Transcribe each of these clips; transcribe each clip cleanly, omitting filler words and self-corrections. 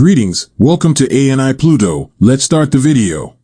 Greetings, welcome to ANI Pluto. Let's start the video.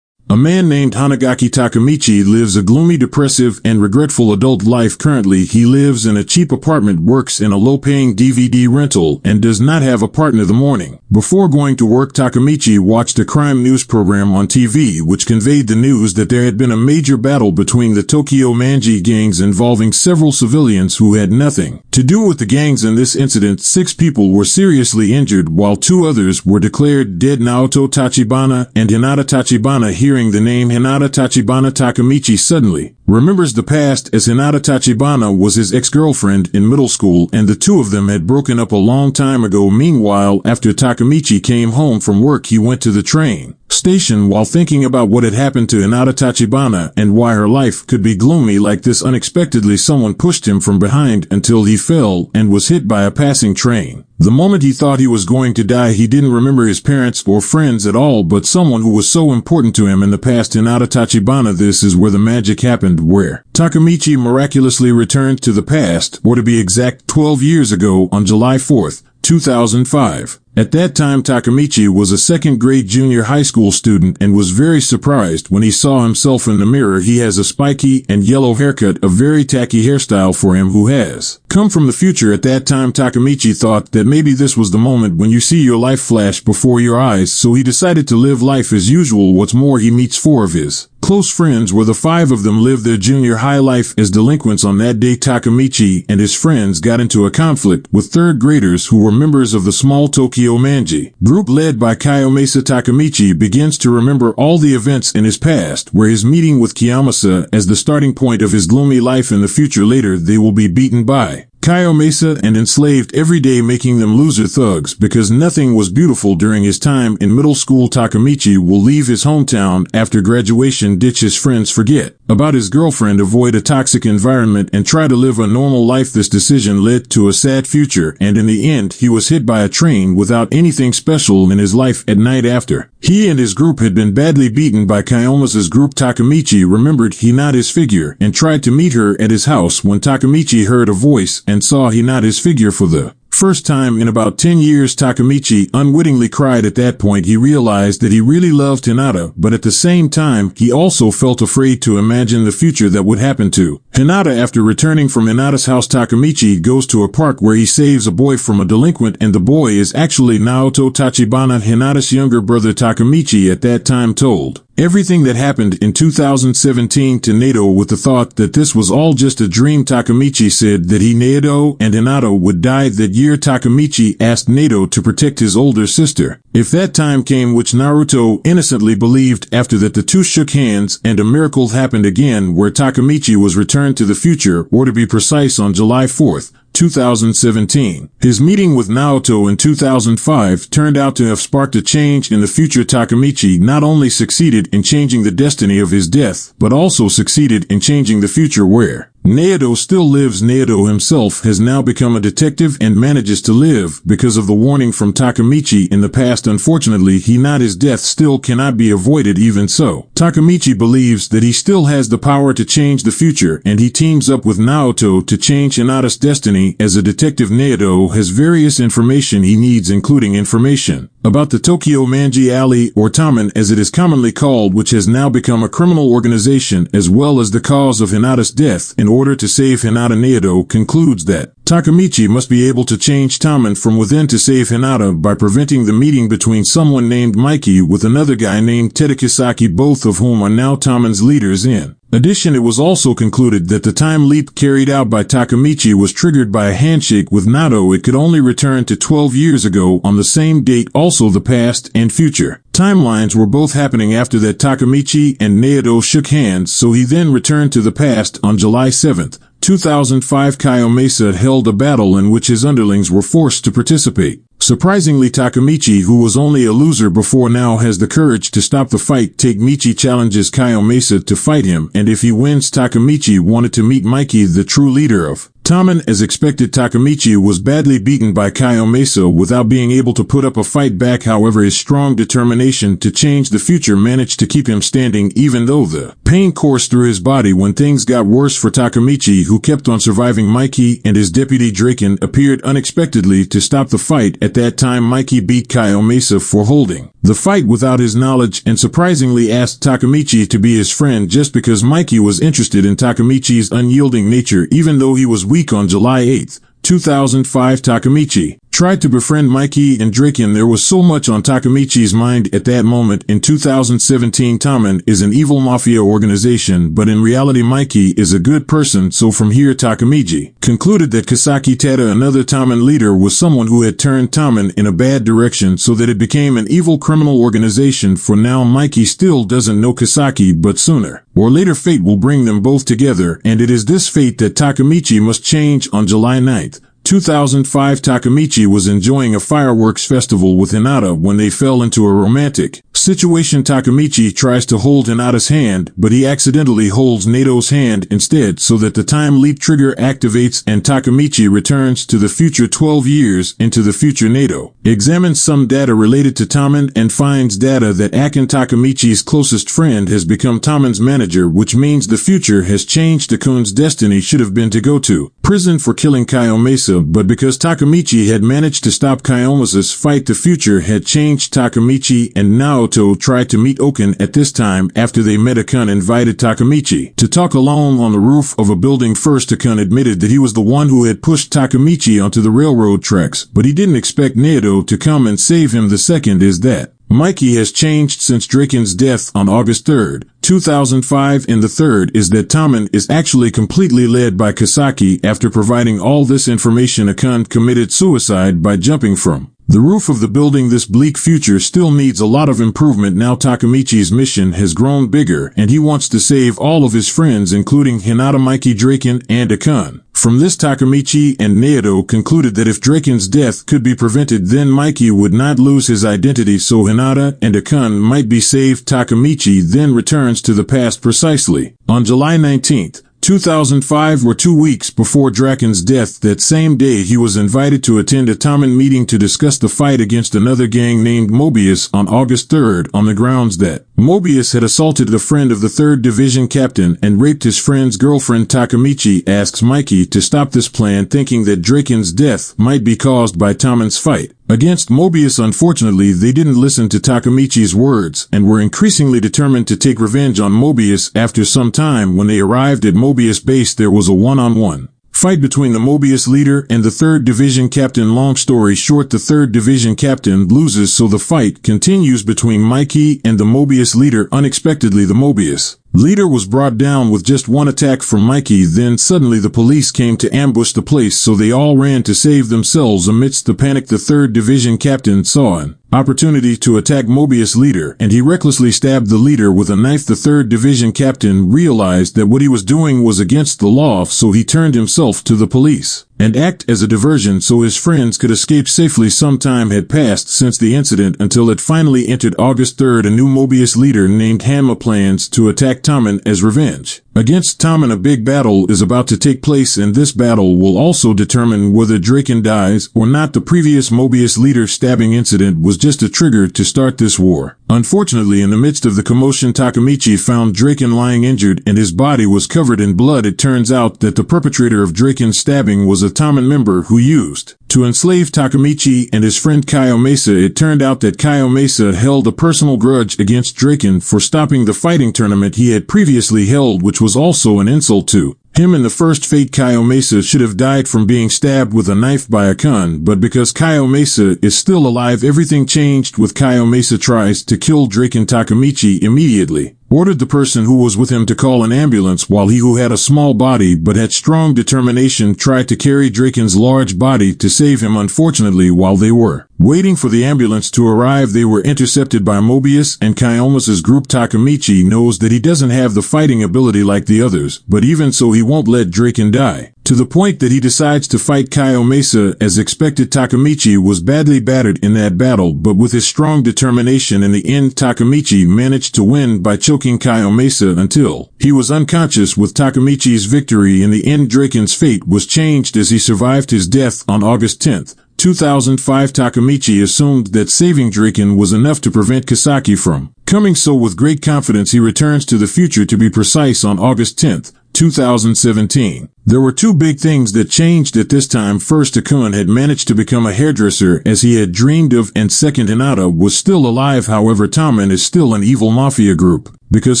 A man named Hanagaki Takemichi lives a gloomy, depressive, and regretful adult life. Currently, he lives in a cheap apartment, works in a low-paying DVD rental, and does not have a partner. The morning before going to work, Takemichi watched a crime news program on TV which conveyed the news that there had been a major battle between the Tokyo Manji gangs involving several civilians who had nothing to do with the gangs. In this incident, 6 people were seriously injured while 2 others were declared dead. Naoto Tachibana and Hinata Tachibana. Hearing the name Hinata Tachibana, Takemichi suddenly remembers the past, as Hinata Tachibana was his ex-girlfriend in middle school and the 2 of them had broken up a long time ago. Meanwhile, after Takemichi came home from work, he went to the train station. While thinking about what had happened to Hinata Tachibana and why her life could be gloomy like this, unexpectedly someone pushed him from behind until he fell and was hit by a passing train. The moment he thought he was going to die, he didn't remember his parents or friends at all, but someone who was so important to him in the past, Hinata Tachibana. This is where the magic happened, where Takemichi miraculously returned to the past, or to be exact, 12 years ago on July 4th, 2005. At that time, Takemichi was a second-grade junior high school student and was very surprised when he saw himself in the mirror. He has a spiky and yellow haircut, a very tacky hairstyle for him who has come from the future. At that time, Takemichi thought that maybe this was the moment when you see your life flash before your eyes, so he decided to live life as usual. What's more, he meets 4 of his close friends, where the 5 of them lived their junior high life as delinquents. On that day, Takemichi and his friends got into a conflict with 3rd graders who were members of the small Tokyo Manji group led by Kiyomasa. Takemichi begins to remember all the events in his past, where his meeting with Kiyomasa as the starting point of his gloomy life in the future. Later, they will be beaten by Kiyomasa and enslaved every day, making them loser thugs because nothing was beautiful during his time in middle school. Takemichi will leave his hometown after graduation, ditch his friends, forget about his girlfriend, avoid a toxic environment, and try to live a normal life. This decision led to a sad future, and in the end, he was hit by a train without anything special in his life. At night, after he and his group had been badly beaten by Kiyomasa's group, Takemichi remembered Hinata's figure and tried to meet her at his house. When Takemichi heard a voice and saw Hinata's figure for the first time in about 10 years, Takemichi unwittingly cried. At that point, he realized that he really loved Hinata, but at the same time, he also felt afraid to imagine the future that would happen to Hinata. After returning from Hinata's house, Takemichi goes to a park where he saves a boy from a delinquent, and the boy is actually Naoto Tachibana, Hinata's younger brother. Takemichi at that time told everything that happened in 2017 to Naoto with the thought that this was all just a dream. Takemichi said that he, Naoto, and Hinata would die that year. Takemichi asked Naoto to protect his older sister if that time came, which Naruto innocently believed. After that, the 2 shook hands and a miracle happened again, where Takemichi was returned to the future, or to be precise, on July 4th, 2017. His meeting with Naoto in 2005 turned out to have sparked a change in the future. Takemichi not only succeeded in changing the destiny of his death, but also succeeded in changing the future where Naoto still lives. Naoto himself has now become a detective and manages to live because of the warning from Takemichi in the past. Unfortunately, Hinata's death still cannot be avoided. Even so, Takemichi believes that he still has the power to change the future, and he teams up with Naoto to change Hinata's destiny. As a detective, Naoto has various information he needs, including information about the Tokyo Manji Alley, or Taman as it is commonly called, which has now become a criminal organization, as well as the cause of Hinata's death. In order to save Hinata, Naoto concludes that Takemichi must be able to change Taman from within to save Hinata by preventing the meeting between someone named Mikey with another guy named Tadakisaki, both of whom are now Taman's leaders. In addition, it was also concluded that the time leap carried out by Takemichi was triggered by a handshake with Naoto. It could only return to 12 years ago on the same date. Also, the past and future timelines were both happening after that. Takemichi and Naoto shook hands, so he then returned to the past. On July 7th, 2005, Kiyomasa held a battle in which his underlings were forced to participate. Surprisingly, Takemichi, who was only a loser before, now has the courage to stop the fight. Takemichi challenges Kiyomasa to fight him, and if he wins, Takemichi wanted to meet Mikey, the true leader of Tamen, as expected, Takemichi was badly beaten by Kayomasa without being able to put up a fight back. However, his strong determination to change the future managed to keep him standing even though the pain coursed through his body. When things got worse for Takemichi, who kept on surviving, Mikey and his deputy Draken appeared unexpectedly to stop the fight. At that time, Mikey beat Kayomasa for holding the fight without his knowledge and surprisingly asked Takemichi to be his friend just because Mikey was interested in Takemichi's unyielding nature. Even though he was weak on July 8, 2005, Takemichi tried to befriend Mikey and Draken. There was so much on Takemichi's mind at that moment. In 2017, Tamen is an evil mafia organization, but in reality Mikey is a good person. So from here, Takemichi concluded that Kasaki Tada, another Tamen leader, was someone who had turned Tamen in a bad direction so that it became an evil criminal organization. For now, Mikey still doesn't know Kasaki, but sooner or later fate will bring them both together, and it is this fate that Takemichi must change. On July 9th, 2005, Takemichi was enjoying a fireworks festival with Hinata when they fell into a romantic situation. Takemichi tries to hold Hinata's hand, but he accidentally holds Nato's hand instead, so that the time leap trigger activates and Takemichi returns to the future 12 years into the future. Nato examines some data related to Tamen and finds data that Akin, Takemichi's closest friend, has become Tamen's manager, which means the future has changed. Akun's destiny should have been to go to prison for killing Kayomasa, but because Takemichi had managed to stop Kayomasa's fight, the future had changed. Takemichi and Naoto tried to meet Oken at this time. After they met, Akun invited Takemichi to talk alone on the roof of a building. First, Akun admitted that he was the one who had pushed Takemichi onto the railroad tracks, but he didn't expect Naoto to come and save him. The second is that Mikey has changed since Draken's death on August 3rd, 2005, and the third is that Tamen is actually completely led by Kasaki. After providing all this information, Akun committed suicide by jumping from the roof of the building. This bleak future still needs a lot of improvement. Now Takemichi's mission has grown bigger and he wants to save all of his friends, including Hinata, Mikey, Draken, and Akun. From this, Takemichi and Naoto concluded that if Draken's death could be prevented, then Mikey would not lose his identity, so Hinata and Akun might be saved. Takemichi then returns to the past. Precisely on July 19th, 2005, or 2 weeks before Draken's death. That same day, he was invited to attend a Tamen meeting to discuss the fight against another gang named Mobius on August 3rd, on the grounds that Mobius had assaulted a friend of the 3rd Division captain and raped his friend's girlfriend. Takemichi asks Mikey to stop this plan, thinking that Draken's death might be caused by Tamen's fight against Mobius. Unfortunately, they didn't listen to Takemichi's words and were increasingly determined to take revenge on Mobius. After some time, when they arrived at Mobius base, there was a one-on-one fight between the Mobius leader and the 3rd Division captain. Long story short, the 3rd Division captain loses, so the fight continues between Mikey and the Mobius leader. Unexpectedly, the Mobius leader was brought down with just one attack from Mikey. Then suddenly the police came to ambush the place, so they all ran to save themselves. Amidst the panic, the 3rd Division captain saw an opportunity to attack Mobius leader, and he recklessly stabbed the leader with a knife. The 3rd Division captain realized that what he was doing was against the law, so he turned himself to the police and act as a diversion so his friends could escape safely. Some time had passed since the incident until it finally entered August 3rd. A new Mobius leader named Hanma plans to attack Tamen as revenge against Tamen. A big battle is about to take place, and this battle will also determine whether Draken dies or not. The previous Mobius leader stabbing incident was just a trigger to start this war. Unfortunately, in the midst of the commotion, Takemichi found Draken lying injured and his body was covered in blood. It turns out that the perpetrator of Draken's stabbing was a Tamen member who used to enslave Takemichi and his friend Kayomasa. It turned out that Kayomasa held a personal grudge against Draken for stopping the fighting tournament he had previously held, which was also an insult to him. In the first fate, Kayomasa should have died from being stabbed with a knife by Akun, but because Kayomasa is still alive, everything changed. With Kayomasa tries to kill Draken, Takemichi immediately ordered the person who was with him to call an ambulance, while he, who had a small body but had strong determination, tried to carry Draken's large body to save him. Unfortunately, while they were waiting for the ambulance to arrive, they were intercepted by Mobius and Kayomasa's group. Takemichi knows that he doesn't have the fighting ability like the others, but even so, he won't let Draken die. to the point that he decides to fight Kaio Mesa. As expected, Takemichi was badly battered in that battle, but with his strong determination in the end, Takemichi managed to win by choking Kaio Mesa until he was unconscious. With Takemichi's victory in the end, Draken's fate was changed as he survived his death on August 10th, 2005. Takemichi assumed that saving Draken was enough to prevent Kisaki from coming, so with great confidence he returns to the future, to be precise on August 10th, 2017. There were two big things that changed at this time. First, Akun had managed to become a hairdresser as he had dreamed of, and second, Hinata was still alive. However, Tamen is still an evil mafia group, because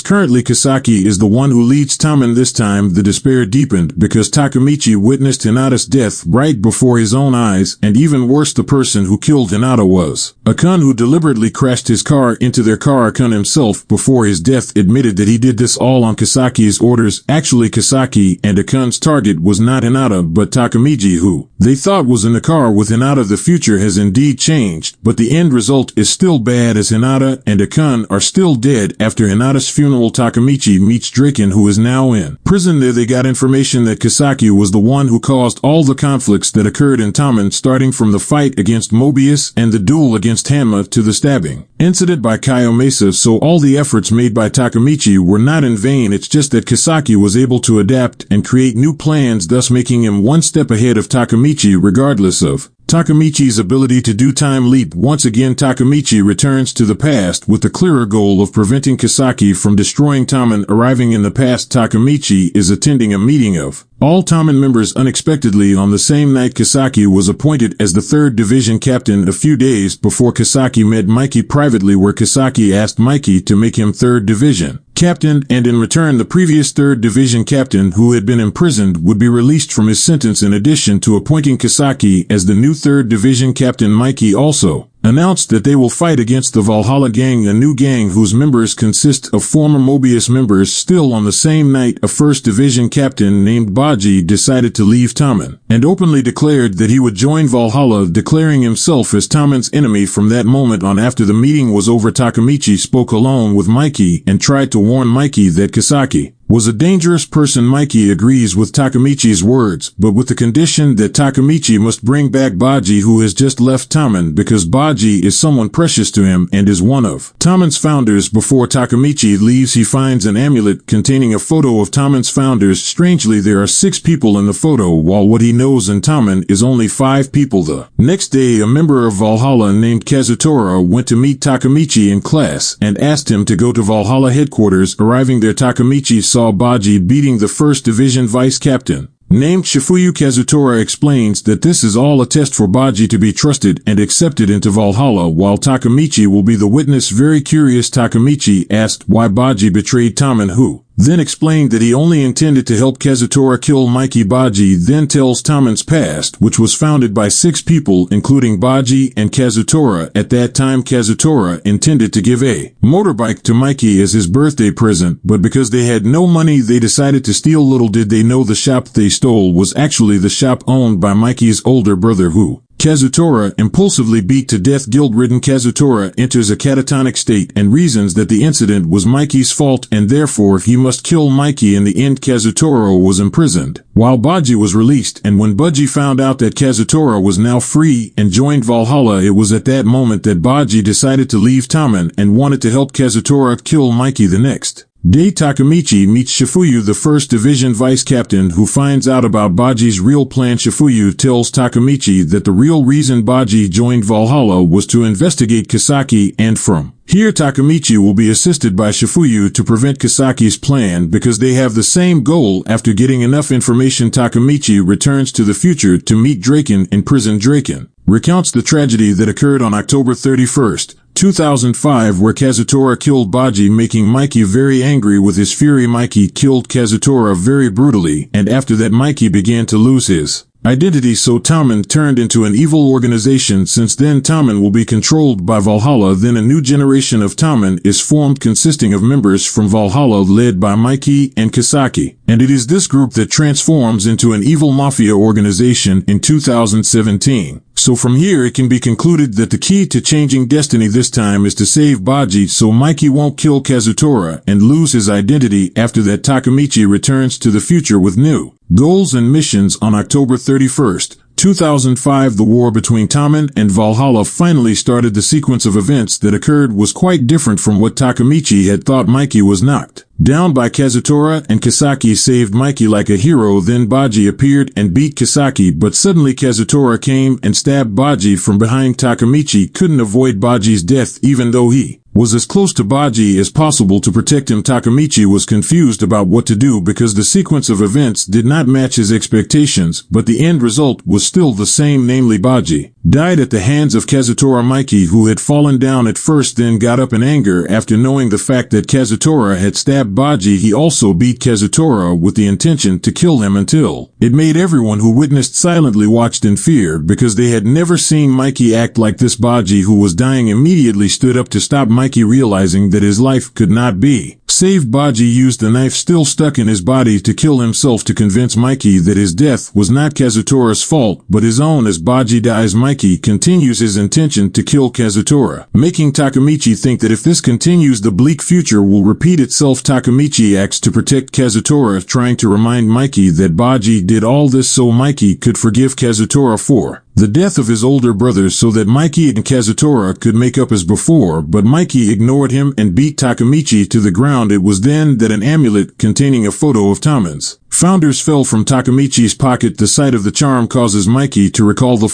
currently Kisaki is the one who leads Tamen. This time the despair deepened because Takemichi witnessed Hinata's death right before his own eyes, and even worse, the person who killed Hinata was Akun, who deliberately crashed his car into their car. Akun himself, before his death, admitted that he did this all on Kisaki's orders. Actually, Kisaki and Akun's target was not Hinata but Takemichi, who they thought was in the car with Hinata. The future has indeed changed, but the end result is still bad, as Hinata and Akun are still dead. After Hinata's funeral, Takemichi meets Draken, who is now in prison. There they got information that Kisaki was the one who caused all the conflicts that occurred in Tamen, starting from the fight against Mobius and the duel against Hanma to the stabbing incident by Kaio Mesa. So all the efforts made by Takemichi were not in vain. It's just that Kisaki was able to adapt and create new plans, thus making him one step ahead of Takemichi. Regardless of Takemichi's ability to do time leap, once again Takemichi returns to the past with the clearer goal of preventing Kisaki from destroying Tamen. Arriving in the past, Takemichi is attending a meeting of all Tamen members. Unexpectedly, on the same night, Kisaki was appointed as the 3rd Division Captain. A few days before, Kisaki met Mikey privately, where Kisaki asked Mikey to make him 3rd Division Captain, and in return the previous 3rd Division Captain, who had been imprisoned, would be released from his sentence. In addition to appointing Kisaki as the new 3rd Division Captain, Mikey also announced that they will fight against the Valhalla Gang, a new gang whose members consist of former Mobius members. Still on the same night, a 1st Division Captain named Baji decided to leave Tamen, and openly declared that he would join Valhalla, declaring himself as Tamen's enemy from that moment on. After the meeting was over, Takemichi spoke alone with Mikey and tried to warn Mikey that Kisaki was a dangerous person. Mikey agrees with Takemichi's words, but with the condition that Takemichi must bring back Baji, who has just left Tamen, because Baji is someone precious to him and is one of Tamen's founders. Before Takemichi leaves, he finds an amulet containing a photo of Tamen's founders. Strangely, there are 6 people in the photo, while what he knows in Tamen is only 5 people. The next day, a member of Valhalla named Kazutora went to meet Takemichi in class and asked him to go to Valhalla headquarters. Arriving there, Takemichi saw Baji beating the 1st Division Vice Captain named Shifuyu. Kazutora explains that this is all a test for Baji to be trusted and accepted into Valhalla, while Takemichi will be the witness. Very curious, Takemichi asked why Baji betrayed Tamen, who then explained that he only intended to help Kazutora kill Mikey. Baji then tells Tamen's past, which was founded by 6 people, including Baji and Kazutora. At that time, Kazutora intended to give a motorbike to Mikey as his birthday present, but because they had no money, they decided to steal. Little did they know the shop they stole was actually the shop owned by Mikey's older brother, who Kazutora impulsively beat to death. Guilt-ridden, Kazutora enters a catatonic state and reasons that the incident was Mikey's fault and therefore he must kill Mikey. In the end, Kazutora was imprisoned, while Baji was released, and when Baji found out that Kazutora was now free and joined Valhalla, it was at that moment that Baji decided to leave Tamen and wanted to help Kazutora kill Mikey. The next day, Takemichi meets Shifuyu, the 1st Division Vice Captain, who finds out about Baji's real plan. Shifuyu tells Takemichi that the real reason Baji joined Valhalla was to investigate Kisaki, and from here Takemichi will be assisted by Shifuyu to prevent Kisaki's plan because they have the same goal. After getting enough information, Takemichi returns to the future to meet Draken in prison. Draken recounts the tragedy that occurred on October 31st, 2005, where Kazutora killed Baji, making Mikey very angry. With his fury, Mikey killed Kazutora very brutally, and after that Mikey began to lose his identity, so Tamen turned into an evil organization. Since then, Tamen will be controlled by Valhalla. Then a new generation of Tamen is formed consisting of members from Valhalla led by Mikey and Kisaki, and it is this group that transforms into an evil mafia organization in 2017. So from here it can be concluded that the key to changing destiny this time is to save Baji so Mikey won't kill Kazutora and lose his identity. After that, Takemichi returns to the future with new goals and missions. On October 31st, 2005, the war between Tommen and Valhalla finally started. The sequence of events that occurred was quite different from what Takemichi had thought. Mikey was knocked down by Kazutora and Kisaki saved Mikey like a hero. Then Baji appeared and beat Kisaki, but suddenly Kazutora came and stabbed Baji from behind. Takemichi couldn't avoid Baji's death even though he was as close to Baji as possible to protect him. Takemichi was confused about what to do because the sequence of events did not match his expectations, but the end result was still the same, namely Baji died at the hands of Kazutora. Mikey, who had fallen down at first, then got up in anger after knowing the fact that Kazutora had stabbed Baji. He also beat Kazutora with the intention to kill him until it made everyone who witnessed silently watched in fear because they had never seen Mikey act like this. Baji, who was dying, immediately stood up to stop Mikey, realizing that his life could not be saved. Baji used the knife still stuck in his body to kill himself to convince Mikey that his death was not Kazutora's fault but his own. As Baji dies, Mikey continues his intention to kill Kazutora, making Takemichi think that if this continues, the bleak future will repeat itself. Takemichi acts to protect Kazutora, trying to remind Mikey that Baji did all this so Mikey could forgive Kazutora for the death of his older brother so that Mikey and Kazutora could make up as before, but Mikey ignored him and beat Takemichi to the ground. It was then that an amulet containing a photo of Tommen's founders fell from Takemichi's pocket. The sight of the charm causes Mikey to recall the